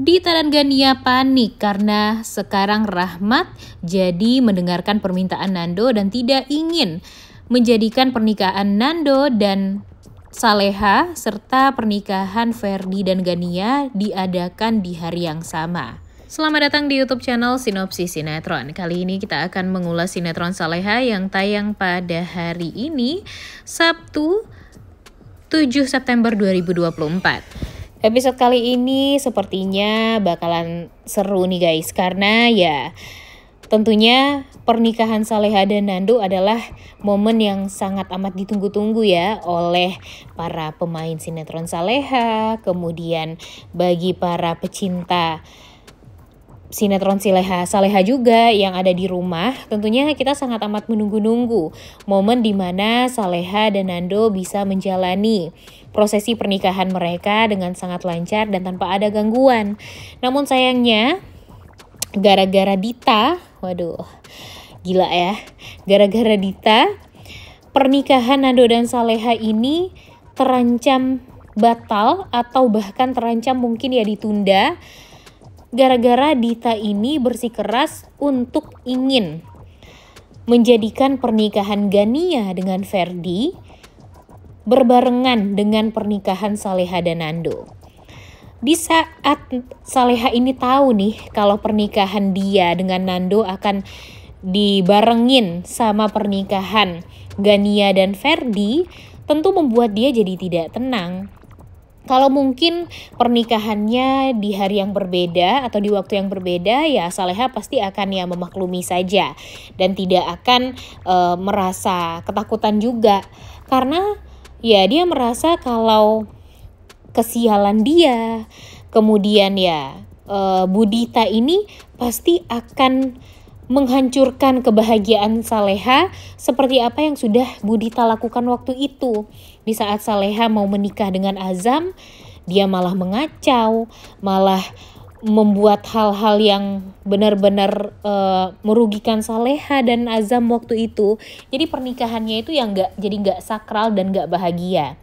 Dita dan Gania panik karena sekarang Rahmat jadi mendengarkan permintaan Nando dan tidak ingin menjadikan pernikahan Nando dan Saleha serta pernikahan Ferdi dan Gania diadakan di hari yang sama. Selamat datang di YouTube channel Sinopsis Sinetron. Kali ini kita akan mengulas sinetron Saleha yang tayang pada hari ini, Sabtu 7 September 2024. Episode kali ini sepertinya bakalan seru nih guys, karena ya tentunya pernikahan Saleha dan Nando adalah momen yang sangat amat ditunggu-tunggu ya oleh para pemain sinetron Saleha, kemudian bagi para pecinta sinetron Saleha juga yang ada di rumah. Tentunya kita sangat amat menunggu-nunggu momen dimana Saleha dan Nando bisa menjalani prosesi pernikahan mereka dengan sangat lancar dan tanpa ada gangguan. Namun sayangnya gara-gara Dita, waduh gila ya, gara-gara Dita pernikahan Nando dan Saleha ini terancam batal atau bahkan terancam mungkin ya ditunda. Gara-gara Dita ini bersikeras untuk ingin menjadikan pernikahan Gania dengan Ferdi berbarengan dengan pernikahan Saleha dan Nando. Di saat Saleha ini tahu nih kalau pernikahan dia dengan Nando akan dibarengin sama pernikahan Gania dan Ferdi, tentu membuat dia jadi tidak tenang. Kalau mungkin pernikahannya di hari yang berbeda atau di waktu yang berbeda, ya Saleha pasti akan ya memaklumi saja dan tidak akan merasa ketakutan juga, karena ya dia merasa kalau kesialan dia, kemudian ya Budita ini pasti akan menghancurkan kebahagiaan Saleha seperti apa yang sudah Budita lakukan waktu itu. Di saat Saleha mau menikah dengan Azam, dia malah mengacau, malah membuat hal-hal yang benar-benar merugikan Saleha dan Azam waktu itu. Jadi pernikahannya itu yang nggak sakral dan nggak bahagia.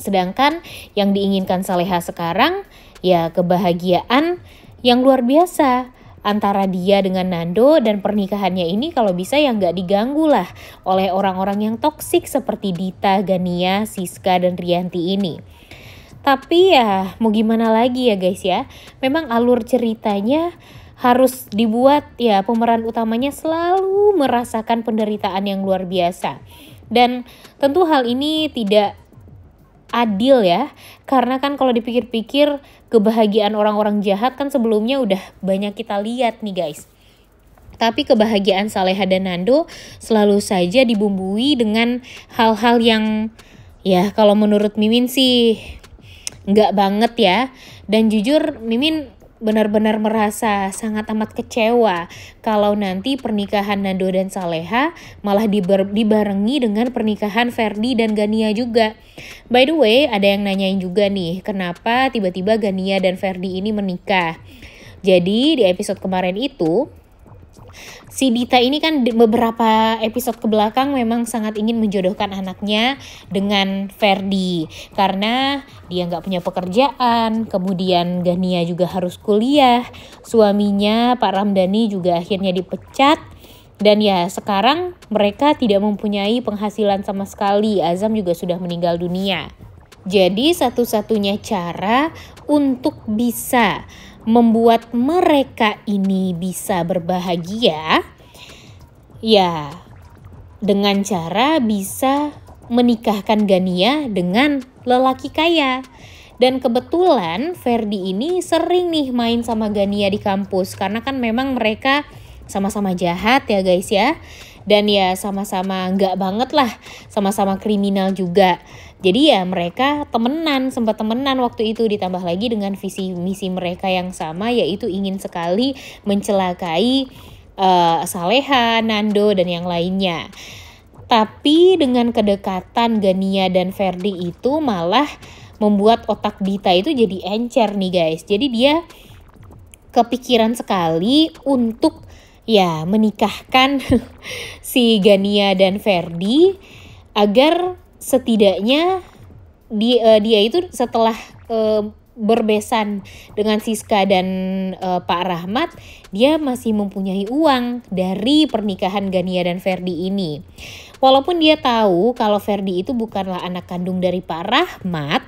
Sedangkan yang diinginkan Saleha sekarang ya kebahagiaan yang luar biasa antara dia dengan Nando, dan pernikahannya ini kalau bisa ya nggak diganggu lah oleh orang-orang yang toksik seperti Dita, Gania, Siska, dan Rianti ini. Tapi ya mau gimana lagi ya guys ya, memang alur ceritanya harus dibuat ya pemeran utamanya selalu merasakan penderitaan yang luar biasa. Dan tentu hal ini tidak adil ya, karena kan kalau dipikir-pikir kebahagiaan orang-orang jahat kan sebelumnya udah banyak kita lihat nih guys. Tapi kebahagiaan Saleha dan Nando selalu saja dibumbui dengan hal-hal yang ya kalau menurut Mimin sih nggak banget ya. Dan jujur Mimin benar-benar merasa sangat amat kecewa kalau nanti pernikahan Nando dan Saleha malah dibarengi dengan pernikahan Ferdi dan Gania juga. By the way, ada yang nanyain juga nih, kenapa tiba-tiba Gania dan Ferdi ini menikah. Jadi di episode kemarin itu, si Dita ini kan beberapa episode kebelakang memang sangat ingin menjodohkan anaknya dengan Ferdi. Karena dia nggak punya pekerjaan, kemudian Gania juga harus kuliah, suaminya Pak Ramdhani juga akhirnya dipecat. Dan ya sekarang mereka tidak mempunyai penghasilan sama sekali, Azam juga sudah meninggal dunia. Jadi satu-satunya cara untuk bisa membuat mereka ini bisa berbahagia ya dengan cara bisa menikahkan Gania dengan lelaki kaya. Dan kebetulan Ferdi ini sering nih main sama Gania di kampus, karena kan memang mereka sama-sama jahat ya guys ya, dan ya sama-sama nggak banget lah, sama-sama kriminal juga. Jadi ya mereka sempat temenan waktu itu, ditambah lagi dengan visi misi mereka yang sama, yaitu ingin sekali mencelakai Saleha, Nando, dan yang lainnya. Tapi dengan kedekatan Gania dan Ferdi itu malah membuat otak Dita itu jadi encer nih guys. Jadi dia kepikiran sekali untuk ya menikahkan si Gania dan Ferdi agar setidaknya dia itu setelah berbesan dengan Siska dan Pak Rahmat, dia masih mempunyai uang dari pernikahan Gania dan Ferdi ini. Walaupun dia tahu kalau Ferdi itu bukanlah anak kandung dari Pak Rahmat,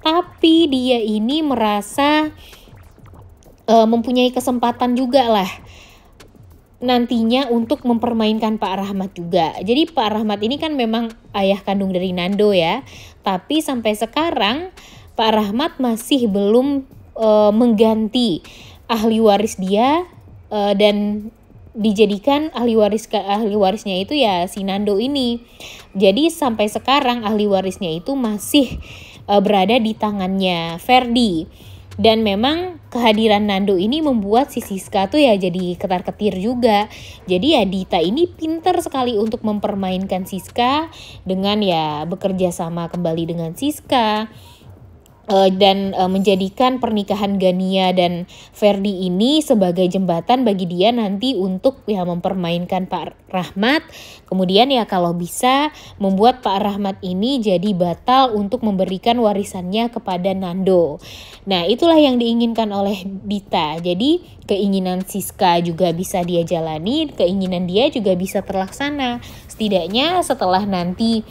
tapi dia ini merasa mempunyai kesempatan juga lah nantinya untuk mempermainkan Pak Rahmat juga. Jadi Pak Rahmat ini kan memang ayah kandung dari Nando ya, tapi sampai sekarang Pak Rahmat masih belum mengganti ahli waris dia dan dijadikan ahli warisnya itu ya si Nando ini. Jadi sampai sekarang ahli warisnya itu masih berada di tangannya Ferdi. Dan memang kehadiran Nando ini membuat si Siska tuh ya jadi ketar-ketir juga. Jadi ya Dita ini pintar sekali untuk mempermainkan Siska dengan ya bekerja sama kembali dengan Siska. Dan menjadikan pernikahan Gania dan Ferdi ini sebagai jembatan bagi dia nanti untuk ya mempermainkan Pak Rahmat. Kemudian ya kalau bisa membuat Pak Rahmat ini jadi batal untuk memberikan warisannya kepada Nando. Nah, itulah yang diinginkan oleh Dita. Jadi keinginan Siska juga bisa dia jalani, keinginan dia juga bisa terlaksana. Setidaknya setelah nanti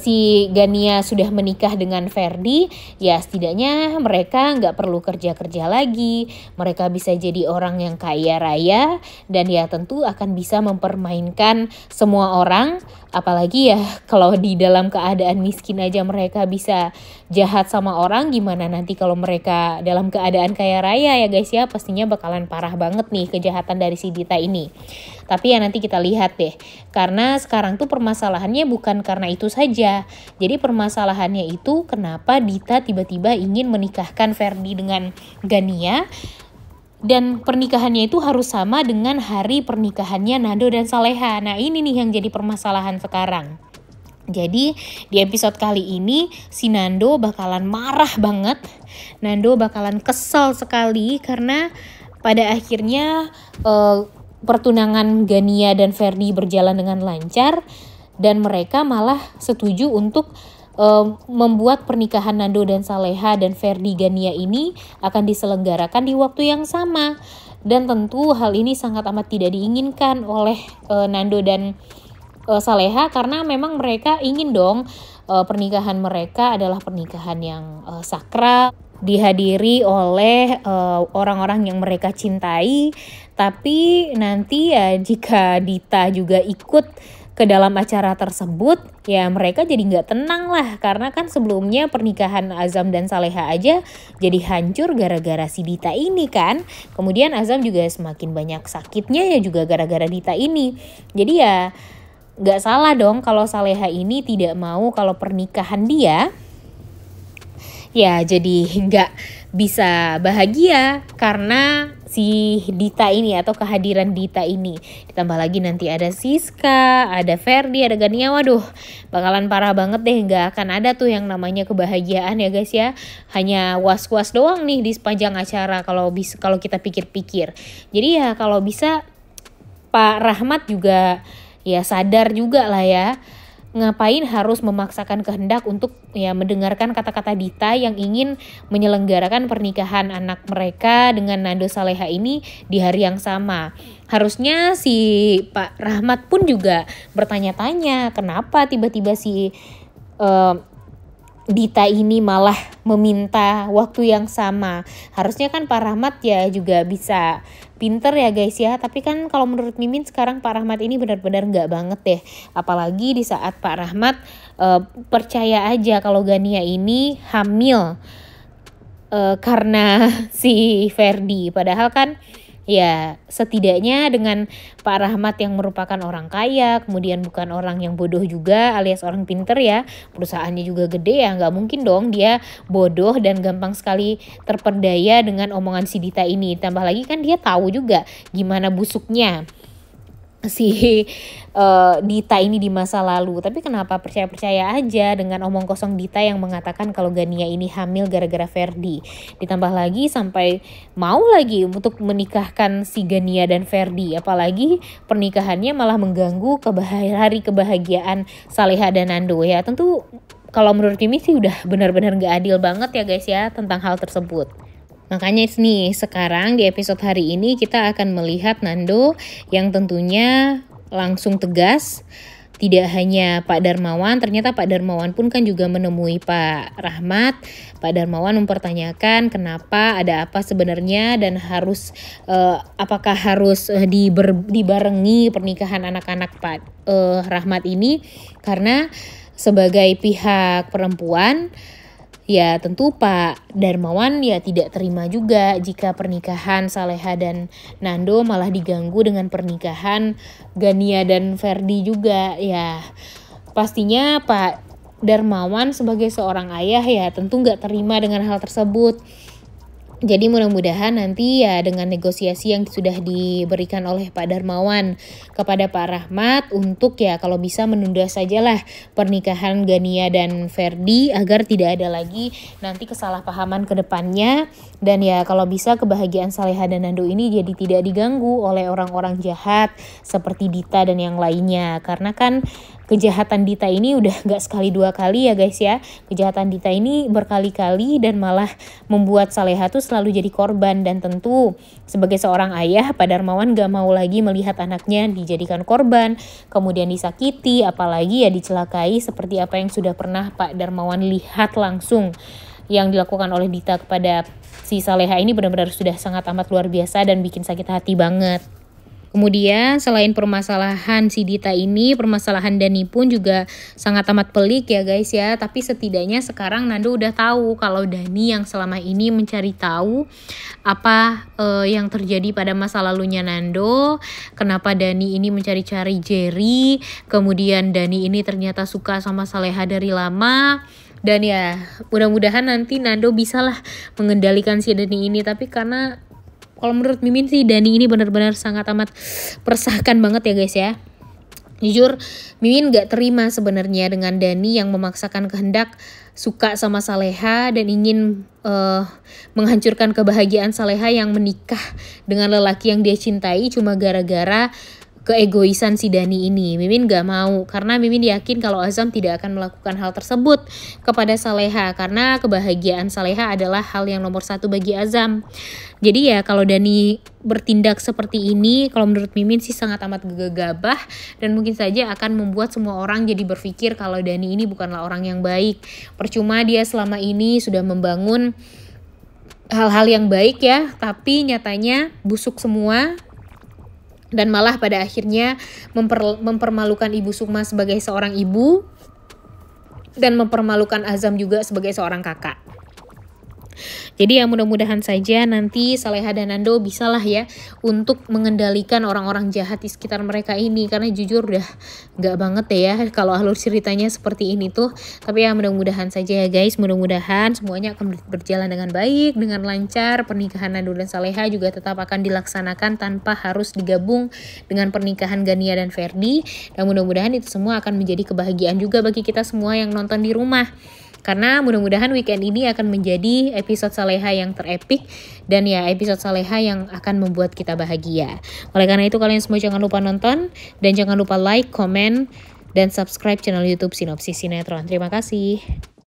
si Gania sudah menikah dengan Ferdi, ya setidaknya mereka nggak perlu kerja-kerja lagi, mereka bisa jadi orang yang kaya raya, dan ya tentu akan bisa mempermainkan semua orang. Apalagi ya kalau di dalam keadaan miskin aja mereka bisa jahat sama orang, gimana nanti kalau mereka dalam keadaan kaya raya ya guys ya, pastinya bakalan parah banget nih kejahatan dari si Dita ini. Tapi ya nanti kita lihat deh, karena sekarang tuh permasalahannya bukan karena itu saja. Jadi permasalahannya itu kenapa Dita tiba-tiba ingin menikahkan Ferdi dengan Gania, dan pernikahannya itu harus sama dengan hari pernikahannya Nando dan Saleha. Nah ini nih yang jadi permasalahan sekarang. Jadi di episode kali ini si Nando bakalan marah banget. Nando bakalan kesel sekali karena pada akhirnya pertunangan Gania dan Ferdi berjalan dengan lancar, dan mereka malah setuju untuk membuat pernikahan Nando dan Saleha dan Ferdi Gania ini akan diselenggarakan di waktu yang sama. Dan tentu hal ini sangat amat tidak diinginkan oleh Nando dan Saleha, karena memang mereka ingin dong pernikahan mereka adalah pernikahan yang sakral, dihadiri oleh orang-orang yang mereka cintai. Tapi nanti ya jika Dita juga ikut ke dalam acara tersebut, ya mereka jadi nggak tenang lah, karena kan sebelumnya pernikahan Azam dan Saleha aja jadi hancur gara-gara si Dita ini kan. Kemudian Azam juga semakin banyak sakitnya ya juga gara-gara Dita ini. Jadi ya nggak salah dong kalau Saleha ini tidak mau kalau pernikahan dia ya jadi nggak bisa bahagia karena si Dita ini atau kehadiran Dita ini. Ditambah lagi nanti ada Siska, ada Ferdi, ada Gania. Waduh, bakalan parah banget deh. Nggak akan ada tuh yang namanya kebahagiaan ya guys ya. Hanya was-was doang nih di sepanjang acara kalau kita pikir-pikir. Jadi ya kalau bisa Pak Rahmat juga ya sadar juga lah ya, ngapain harus memaksakan kehendak untuk ya mendengarkan kata-kata Dita yang ingin menyelenggarakan pernikahan anak mereka dengan Nando Saleha ini di hari yang sama. Harusnya si Pak Rahmat pun juga bertanya-tanya kenapa tiba-tiba si Dita ini malah meminta waktu yang sama. Harusnya kan Pak Rahmat ya juga bisa pinter ya guys ya. Tapi kan kalau menurut Mimin sekarang Pak Rahmat ini benar-benar nggak banget deh. Apalagi di saat Pak Rahmat percaya aja kalau Gania ini hamil karena si Ferdi. Padahal kan ya setidaknya dengan Pak Rahmat yang merupakan orang kaya, kemudian bukan orang yang bodoh juga alias orang pinter ya, perusahaannya juga gede ya, nggak mungkin dong dia bodoh dan gampang sekali terperdaya dengan omongan si Dita ini. Tambah lagi kan dia tahu juga gimana busuknya si Dita ini di masa lalu. Tapi kenapa percaya-percaya aja dengan omong kosong Dita yang mengatakan kalau Gania ini hamil gara-gara Ferdi. Ditambah lagi sampai mau lagi untuk menikahkan si Gania dan Ferdi. Apalagi pernikahannya malah mengganggu hari kebahagiaan Saleha dan Nando ya. Tentu kalau menurut Mimin sih udah benar-benar nggak adil banget ya guys ya tentang hal tersebut. Makanya nih sekarang di episode hari ini kita akan melihat Nando yang tentunya langsung tegas. Tidak hanya Pak Darmawan, ternyata Pak Darmawan pun kan juga menemui Pak Rahmat. Pak Darmawan mempertanyakan kenapa, ada apa sebenarnya, dan harus apakah harus dibarengi pernikahan anak-anak Pak Rahmat ini, karena sebagai pihak perempuan ya tentu Pak Darmawan ya tidak terima juga jika pernikahan Saleha dan Nando malah diganggu dengan pernikahan Gania dan Ferdi juga. Ya pastinya Pak Darmawan sebagai seorang ayah ya tentu nggak terima dengan hal tersebut. Jadi mudah-mudahan nanti ya dengan negosiasi yang sudah diberikan oleh Pak Darmawan kepada Pak Rahmat untuk ya kalau bisa menunda sajalah pernikahan Gania dan Ferdi agar tidak ada lagi nanti kesalahpahaman ke depannya, dan ya kalau bisa kebahagiaan Saleha dan Nando ini jadi tidak diganggu oleh orang-orang jahat seperti Dita dan yang lainnya, karena kan kejahatan Dita ini udah gak sekali dua kali ya guys ya. Kejahatan Dita ini berkali-kali dan malah membuat Saleha tuh selalu jadi korban. Dan tentu sebagai seorang ayah Pak Darmawan gak mau lagi melihat anaknya dijadikan korban, kemudian disakiti, apalagi ya dicelakai seperti apa yang sudah pernah Pak Darmawan lihat langsung yang dilakukan oleh Dita kepada si Saleha. Ini benar-benar sudah sangat amat luar biasa dan bikin sakit hati banget. Kemudian selain permasalahan si Dita ini, permasalahan Dani pun juga sangat amat pelik ya guys ya. Tapi setidaknya sekarang Nando udah tahu kalau Dani yang selama ini mencari tahu apa yang terjadi pada masa lalunya Nando. Kenapa Dani ini mencari-cari Jerry, kemudian Dani ini ternyata suka sama Saleha dari lama. Dan ya mudah-mudahan nanti Nando bisalah mengendalikan si Dani ini. Tapi karena kalau menurut Mimin sih Dani ini benar-benar sangat amat meresahkan banget ya guys ya. Jujur Mimin gak terima sebenarnya dengan Dani yang memaksakan kehendak suka sama Saleha dan ingin menghancurkan kebahagiaan Saleha yang menikah dengan lelaki yang dia cintai cuma gara-gara keegoisan si Dani ini. Mimin gak mau, karena Mimin yakin kalau Azam tidak akan melakukan hal tersebut kepada Saleha, karena kebahagiaan Saleha adalah hal yang nomor satu bagi Azam. Jadi ya kalau Dani bertindak seperti ini, kalau menurut Mimin sih sangat amat gegabah dan mungkin saja akan membuat semua orang jadi berpikir kalau Dani ini bukanlah orang yang baik. Percuma dia selama ini sudah membangun hal-hal yang baik ya, tapi nyatanya busuk semua. Dan malah pada akhirnya mempermalukan Ibu Sukma sebagai seorang ibu dan mempermalukan Azam juga sebagai seorang kakak. Jadi ya mudah-mudahan saja nanti Saleha dan Nando bisalah ya untuk mengendalikan orang-orang jahat di sekitar mereka ini, karena jujur udah gak banget deh ya kalau alur ceritanya seperti ini tuh. Tapi ya mudah-mudahan saja ya guys, mudah-mudahan semuanya akan berjalan dengan baik, dengan lancar. Pernikahan Nando dan Saleha juga tetap akan dilaksanakan tanpa harus digabung dengan pernikahan Gania dan Ferdi, dan mudah-mudahan itu semua akan menjadi kebahagiaan juga bagi kita semua yang nonton di rumah. Karena mudah-mudahan weekend ini akan menjadi episode Saleha yang terepik dan ya episode Saleha yang akan membuat kita bahagia. Oleh karena itu kalian semua jangan lupa nonton dan jangan lupa like, komen, dan subscribe channel YouTube Sinopsis Sinetron. Terima kasih.